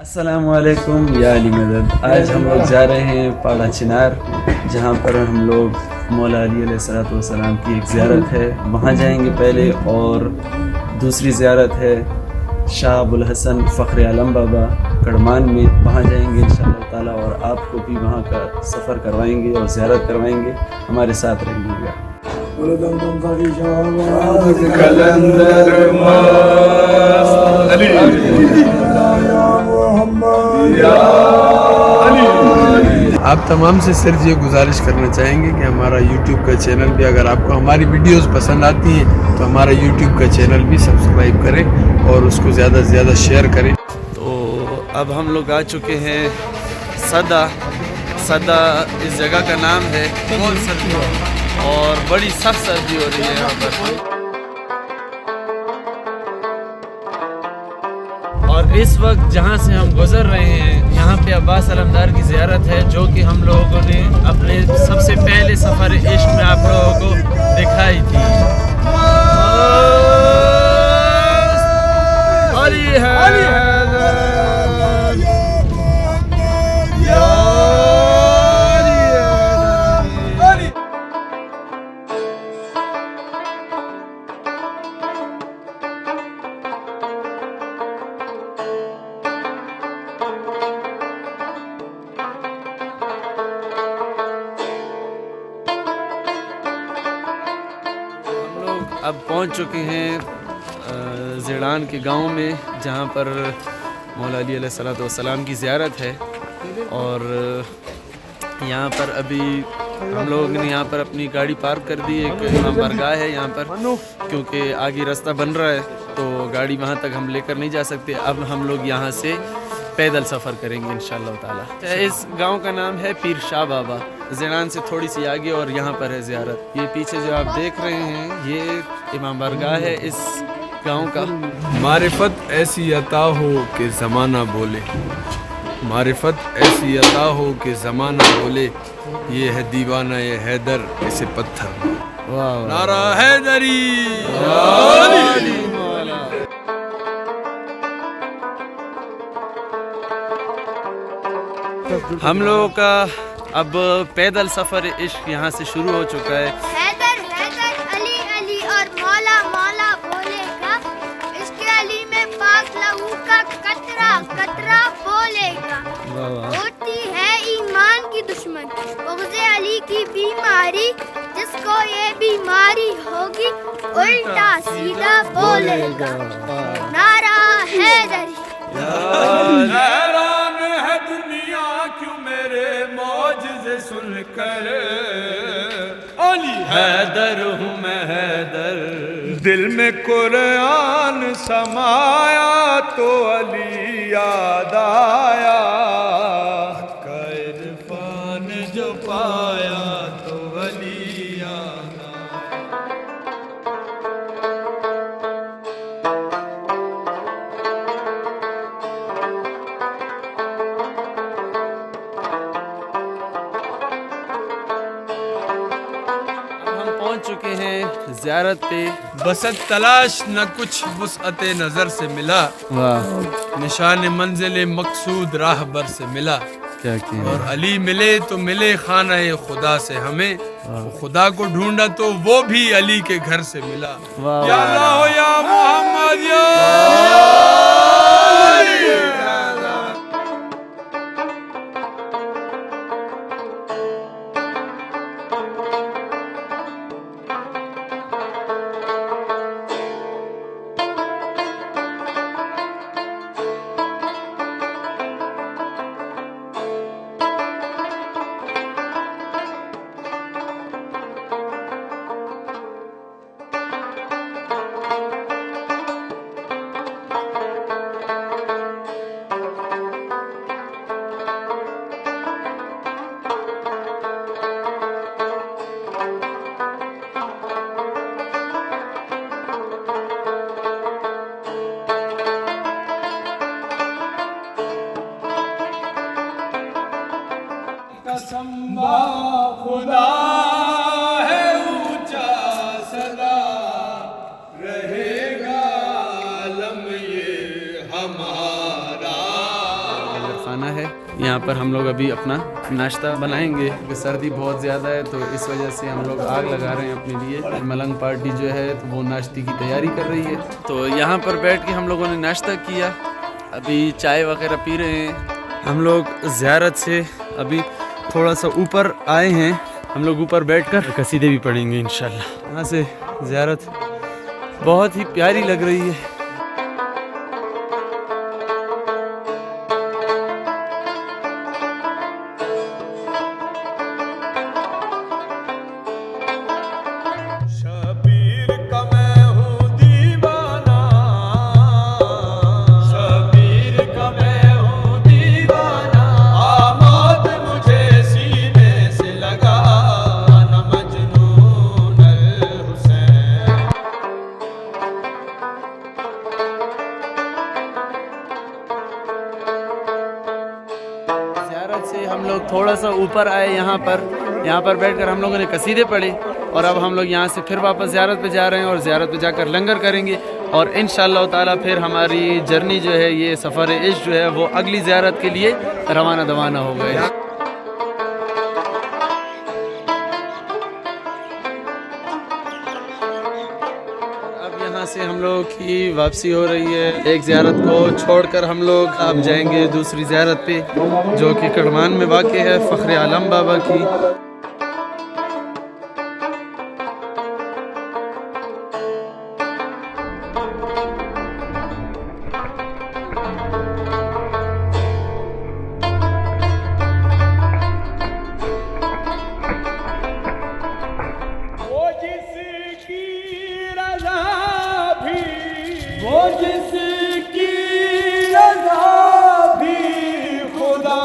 अस्सलामुअलैकुम या अली मदद। आज हम लोग जा रहे हैं पाड़ा चिनार, जहाँ पर हम लोग मौला अली अलैहिस्सलाम की एक ज़ियारत है, वहाँ जाएंगे पहले। और दूसरी ज़ियारत है शाह अबुल हसन फ़ख्र आलम बाबा कड़मान में, वहाँ जाएंगे इंशाअल्लाह ताला। और आपको भी वहाँ का सफ़र करवाएंगे और ज़ियारत करवाएंगे, हमारे साथ रहिएगा। आप तमाम से सिर्फ ये गुजारिश करना चाहेंगे कि हमारा YouTube का चैनल भी, अगर आपको हमारी वीडियोस पसंद आती हैं तो हमारा YouTube का चैनल भी सब्सक्राइब करें और उसको ज़्यादा से ज़्यादा शेयर करें। तो अब हम लोग आ चुके हैं सदा इस जगह का नाम है, बहुत सर्दी और बड़ी सख्त सर्दी हो रही है यहाँ पर। और इस वक्त जहाँ से हम गुजर रहे हैं, यहाँ पे अब्बास अलमदार की ज़ियारत है, जो कि हम लोगों ने अपने सबसे पहले सफ़र इश्क में आप लोगों को दिखाई थी। अली है अब पहुंच चुके हैं ज़िडान के गांव में, जहां पर मौला अली अलैहिस्सलाम की ज़ियारत है। और यहां पर अभी हम लोगों ने यहाँ पर अपनी गाड़ी पार्क कर दी। एक इमाम बारगाह है यहाँ पर, क्योंकि आगे रास्ता बन रहा है तो गाड़ी वहाँ तक हम लेकर नहीं जा सकते। अब हम लोग यहाँ से पैदल सफ़र करेंगे इंशाअल्लाह ताला। इस गांव का नाम है पीर शाह बाबा, ज़िडान से थोड़ी सी आगे, और यहाँ पर है ज़ियारत। ये पीछे जो आप देख रहे हैं, ये इमाम बारगाह है इस गांव का। मारिफत ऐसी अता हो कि ज़माना बोले, मारिफत ऐसी अता हो कि ज़माना बोले, ये है दीवाना ये हैदर इसे पत्थर। वाह, नारा हैदरी। हम लोगों का अब पैदल सफ़र इश्क यहाँ से शुरू हो चुका है। हैदर हैदर अली अली और मौला मौला बोलेगा, इसके अली में पाक लहू का कतरा कतरा बोलेगा। होती है ईमान की दुश्मन बुग़्ज़े अली की बीमारी, जिसको ये बीमारी होगी उल्टा सीधा बोलेगा। नारा हैदरी। हैरान है दुनिया क्यों मेरे मौजज़े सुनकर, अली हैदर हूँ मैं हैदर, दिल में कुरान समाया तो अली याद आया, का इरफान जो पाया तो अली याद पहुंच चुके हैं ज़ियारत पे। बसत तलाश न कुछ वुसअते नजर से मिला, वाह, निशान मंजिल मकसूद राहबर से मिला। क्या किया। और अली मिले तो मिले खाना खुदा से हमें, खुदा को ढूंढा तो वो भी अली के घर से मिला। वाह, या अल्लाह या मोहम्मद या कसम्बा खुदा है ऊंचा सदा, रहेगा आलम ये हमारा। खाना है। यहाँ पर हम लोग अभी अपना नाश्ता बनाएंगे क्योंकि सर्दी बहुत ज़्यादा है, तो इस वजह से हम लोग आग लगा रहे हैं अपने लिए। मलंग पार्टी जो है तो वो नाश्ते की तैयारी कर रही है। तो यहाँ पर बैठ के हम लोगों ने नाश्ता किया, अभी चाय वगैरह पी रहे हैं। हम लोग ज़ियारत से अभी थोड़ा सा ऊपर आए हैं, हम लोग ऊपर बैठकर कसीदे भी पढ़ेंगे इंशाल्लाह। यहाँ से ज़ियारत बहुत ही प्यारी लग रही है। से हम लोग थोड़ा सा ऊपर आए, यहाँ पर बैठकर हम लोगों ने कसीदे पढ़े और अब हम लोग यहाँ से फिर वापस ज़ियारत पे जा रहे हैं और ज़ियारत पे जाकर लंगर करेंगे और इंशाअल्लाह ताला फिर हमारी जर्नी जो है, ये सफ़र इश्क जो है वो अगली ज़ियारत के लिए रवाना हो गए। यहाँ से हम लोग की वापसी हो रही है। एक ज़ियारत को छोड़कर हम लोग अब जाएंगे दूसरी ज़ियारत पे जो कि कड़मान में वाक़ है, फ़ख्र आलम बाबा की। वो जिसकी रज़ा भी खुदा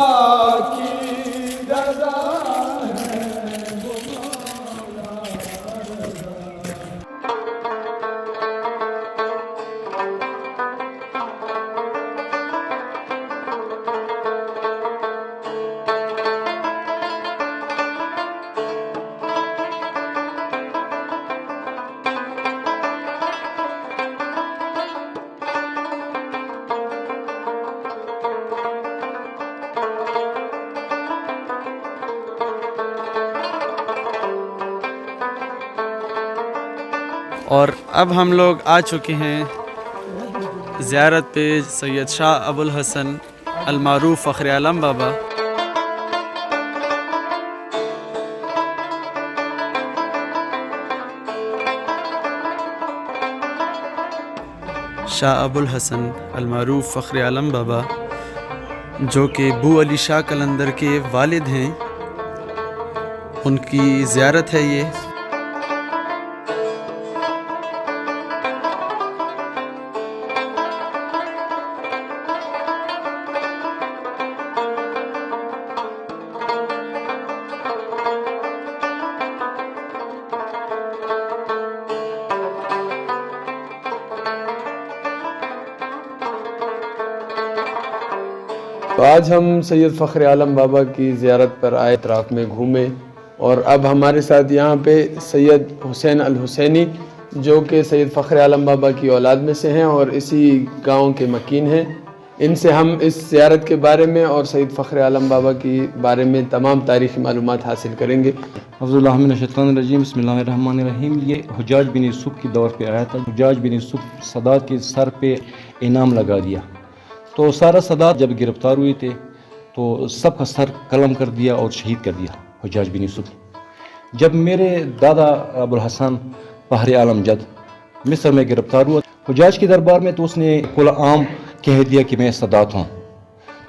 की रज़ा है, वो और अब हम लोग आ चुके हैं ज़ियारत पे सैयद शाह अबुल हसन अल मारूफ फ़ख्र आलम बाबा। शाह अबुल हसन अल मारूफ फ़ख्र आलम बाबा जो कि बू अली शाह कलंदर के वालिद हैं, उनकी ज़ियारत है ये। तो आज हम सैयद फ़ख्र आलम बाबा की ज़ियारत पर आए, अतराफ़ में घूमे और अब हमारे साथ यहाँ पे सैयद हुसैन अल हुसैनी जो कि सैयद फ़ख्र आलम बाबा की औलाद में से हैं और इसी गांव के मकीन हैं। इनसे हम इस ज़ियारत के बारे में और सैयद फ़ख्र आलम बाबा के बारे में तमाम तारीख़ी मालूमात हासिल करेंगे। अफ़ज़ुल्लाहिमिनश्शैतानिर्रजीम बिस्मिल्लाहिर्रहमानिर्रहीम। ये हुज्जाज बिन यूसुफ़ की दौर पे आया था। हुज्जाज बिन यूसुफ़ सदात के सर पे इनाम लगा दिया, तो सारा सदात जब गिरफ़्तार हुए थे तो सब का सर कलम कर दिया और शहीद कर दिया हुज्जाज बिन यूसुफ़। जब मेरे दादा अबुल हसन फ़ख्र आलम जद मिस्र में गिरफ़्तार हुआ हुज्जाज के दरबार में, तो उसने कुल आम कह दिया कि मैं सदात हूँ।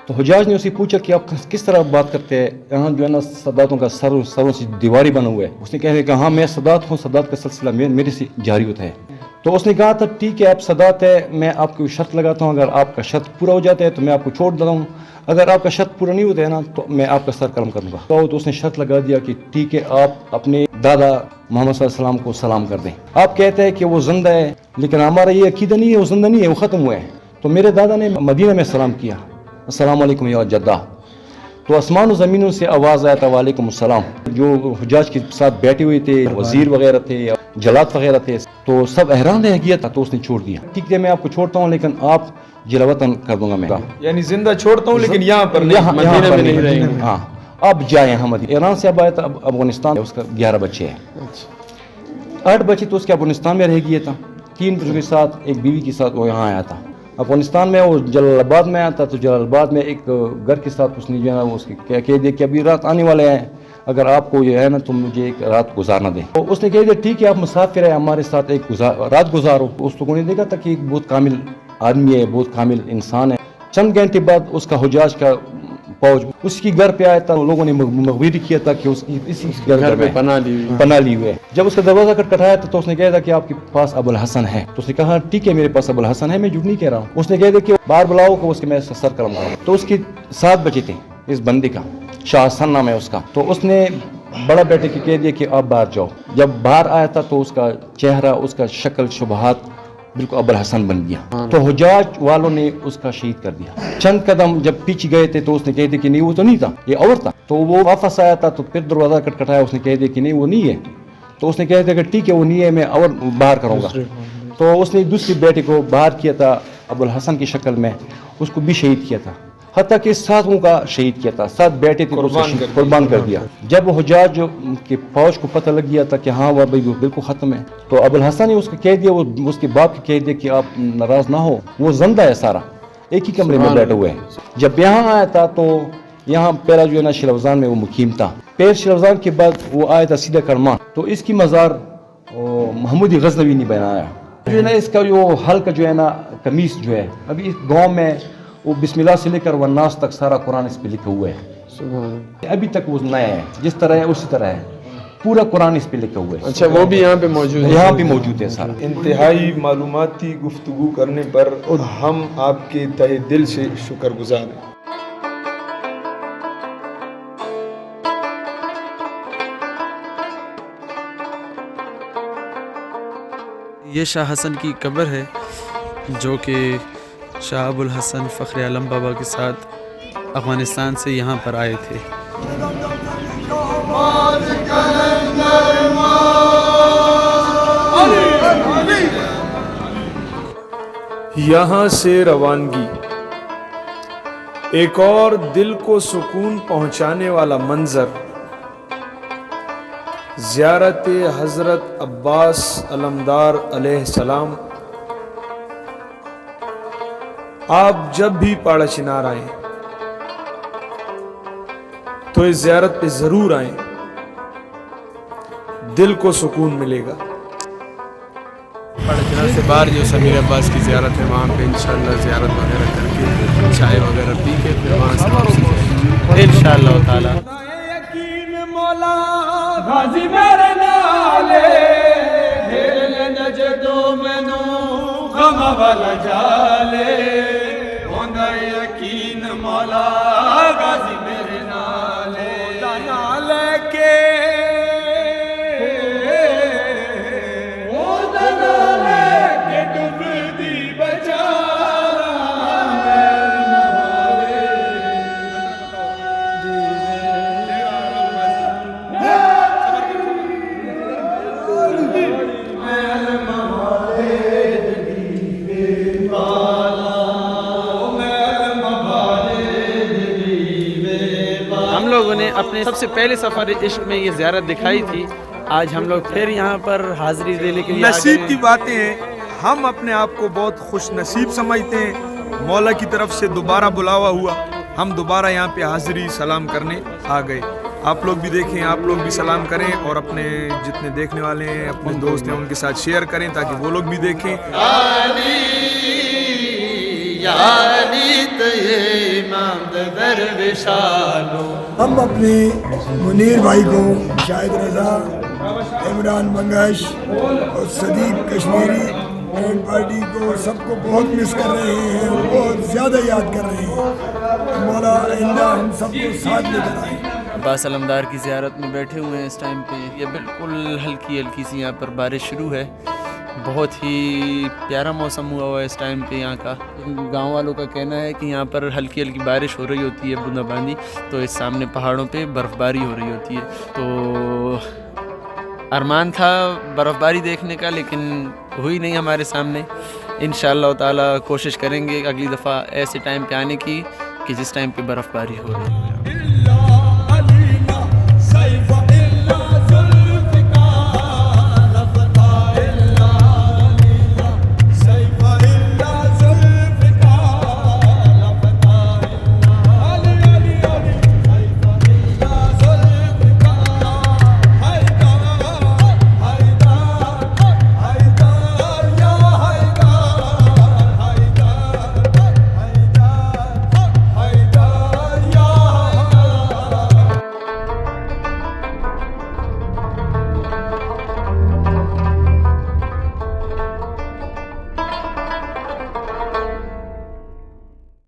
तो हुज्जाज ने उससे पूछा कि आप किस तरह बात करते हैं, यहाँ जो है ना सदातों का सरों से दीवारी बना हुआ है। उसने कह दिया हाँ मैं सदात हूँ, सदात का सिलसिला मेरे से जारी होता है। तो उसने कहा था ठीक है आप सदात है, मैं आपको शर्त लगाता हूँ, अगर आपका शर्त पूरा हो जाता है तो मैं आपको छोड़ देता हूँ, अगर आपका शर्त पूरा नहीं होता है ना तो मैं आपका सर कलम करूँगा। तो उसने शर्त लगा दिया कि ठीक है आप अपने दादा मोहम्मद सल्लल्लाहु अलैहि वसल्लम को सलाम कर दें। आप कहते हैं कि वो जिंदा है, लेकिन हमारा ये अकीदा नहीं है वो जिंदा नहीं है, वो ख़त्म हुआ है। तो मेरे दादा ने मदीना में सलाम किया, अस्सलाम वालेकुम या जद्दा। तो आसमान और ज़मीनों से आवाज़ आया था वालेकुम अस्सलाम। जो हुज्जाज के साथ बैठे हुए थे, वज़ीर वगैरह थे, जलात वगैरह थे, तो सब हैरान रह गया था। तो उसने छोड़ दिया, ठीक है मैं आपको छोड़ता हूँ लेकिन आप जिलावतन कर दूंगा मैं, यानी जिंदा छोड़ता हूँ लेकिन यहाँ पर यहाँ मदीना में नहीं रहेंगे। हाँ अब जाए यहाँ मदीना। ईरान से अब आया था, अब अफगानिस्तान, उसका 11 बच्चे हैं। 8 बच्चे तो उसके अफगानिस्तान में रह गया था, 3 बच्चों के साथ, एक बीवी के साथ वो यहाँ आया था। अफगानिस्तान में वो जलालाबाद में आया था, तो जलालाबाद में एक घर के साथ उसने जो है ना वो उसके कह दिया कि अभी रात आने वाले हैं, अगर आपको जो है ना तो मुझे एक रात गुजारना दे। तो उसने कह दिया ठीक है आप मुसाफिर है, हमारे साथ एक रात गुजारो। उस लोगों ने देखा था कि एक बहुत कामिल आदमी है, बहुत कामिल इंसान है। चंद घंटे बाद उसका हुज्जाज का फौज उसकी घर पे आया था। लोगों ने मखबरी किया था कि उसकी इसी घर में पनाह ली हुई है। जब उसका दरवाजा खटखटाया तो उसने कहा था कि आपके पास अबुल हसन है। तो उसने कहा ठीक है मेरे पास अबुल हसन है, मैं झूठ नहीं कह रहा हूँ। उसने कह दिया कि बाहर बुलाओ को उसके मैं सर करूँगा। तो उसके 7 बच्चे थे, इस बंदे का शाह हसन नाम है उसका। तो उसने बड़ा बेटे के कह दिया कि आप बाहर जाओ। जब बाहर आया था तो उसका चेहरा, उसका शक्ल शुबहात बिल्कुल अबुल हसन बन गया। तो हुज्जाज वालों ने उसका शहीद कर दिया। चंद कदम जब पीछे गए थे तो उसने कह दिया कि नहीं वो तो नहीं था, ये और था। तो वो वापस आया था तो फिर दरवाज़ा खटखटाया, उसने कह दिया कि नहीं वो नहीं है। तो उसने कह दिया कि ठीक है वो नहीं है, मैं और बाहर करूँगा। तो उसने दूसरे बेटे को बाहर किया था अबुल हसन की शक्ल में, उसको भी शहीद किया था। हत्ता कि 7 का शहीद किया था, 7 बेटे थे कुर्बान कर दिया। जब हुज्जाज के फौज को पता लग गया था कि हाँ वह भाई बिल्कुल ख़त्म है, तो अबुल हसन ने उसको कह दिया, वो उसके बाप को कह दिया कि आप नाराज़ ना हो, वो जिंदा है सारा, एक ही कमरे में बैठे हुए हैं। जब यहाँ आया था तो यहाँ पहला जो है ना शिलवजान में वो मुकीम था। फिर शिलवजान के बाद वो आया था सीधा करमान। तो इसकी मज़ार महमूद गज़नवी ने बनाया। जो है ना इसका जो हल्का जो है ना कमीस जो है, अभी इस गाँव में वो बिस्मिल्लाह से लेकर वन्नास तक सारा कुरान इस पे लिखा हुआ है। अभी तक वो नया है, जिस तरह है उसी तरह है, पूरा कुरान इस पे लिखा हुआ है। अच्छा वो भी यहाँ पे मौजूद है? यहाँ पे मौजूद है सारा। इंतहाई मालूमाती गुफ्तगू करने पर हम आपके तहे दिल से शुक्रगुजार हैं। ये शाह हसन की कब्र है जो कि शाह अबुल हसन फ़ख्र आलम बाबा के साथ अफ़गानिस्तान से यहाँ पर आए थे। यहाँ से रवानगी एक और दिल को सुकून पहुँचाने वाला मंजर, ज़ियारत हज़रत अब्बास अलमदार अलैहिस्सलाम। आप जब भी पाड़ा चिनार आए तो इस ज़ियारत पे ज़रूर आए, दिल को सुकून मिलेगा। पाड़ा चिनार से बाहर जो समीर अब्बास की ज़ियारत है वहाँ पे इंशाअल्लाह ज़ियारत वगैरह करके चाय वगैरह पी के फिर वहाँ से वापसी इंशाअल्लाह ताला। मौला गाजी मेरे नाले हेरे नजदो मैनू गम वाला जाले होंदा यकीन मौला गाजी मेरे नाले नाले के डुबदी बचा ने अपने सबसे पहले सफ़र इश्क में ये ज़ियारत दिखाई थी। आज हम लोग फिर यहाँ पर हाज़िरी देने के लिए नसीब की बातें हैं, हम अपने आप को बहुत खुश नसीब समझते हैं। मौला की तरफ से दोबारा बुलावा हुआ, हम दोबारा यहाँ पे हाज़िरी सलाम करने आ गए। आप लोग भी देखें, आप लोग भी सलाम करें और अपने जितने देखने वाले हैं, अपने दोस्त हैं, उनके साथ शेयर करें ताकि वो लोग भी देखें। हम अपने मुनीर भाई को, शाहिद रजा, इमरान बंगश और सदीक कश्मीरी एंड पार्टी को सबको बहुत मिस कर रहे हैं, बहुत ज़्यादा याद कर रहे हैं। मौला आइंदा हम सबको साथ लेकर आए। अब्बास अलमदार की ज़ियारत में बैठे हुए हैं इस टाइम पे। ये बिल्कुल हल्की हल्की सी यहाँ पर बारिश शुरू है बहुत ही प्यारा मौसम हुआ हुआ है इस टाइम पे यहाँ का। गांव वालों का कहना है कि यहाँ पर हल्की हल्की बारिश हो रही होती है, बूंदाबांदी, तो इस सामने पहाड़ों पे बर्फ़बारी हो रही होती है। तो अरमान था बर्फ़बारी देखने का, लेकिन हुई नहीं हमारे सामने। इंशाअल्लाह ताला कोशिश करेंगे अगली दफ़ा ऐसे टाइम पे आने की कि जिस टाइम पे बर्फ़बारी हो रही है।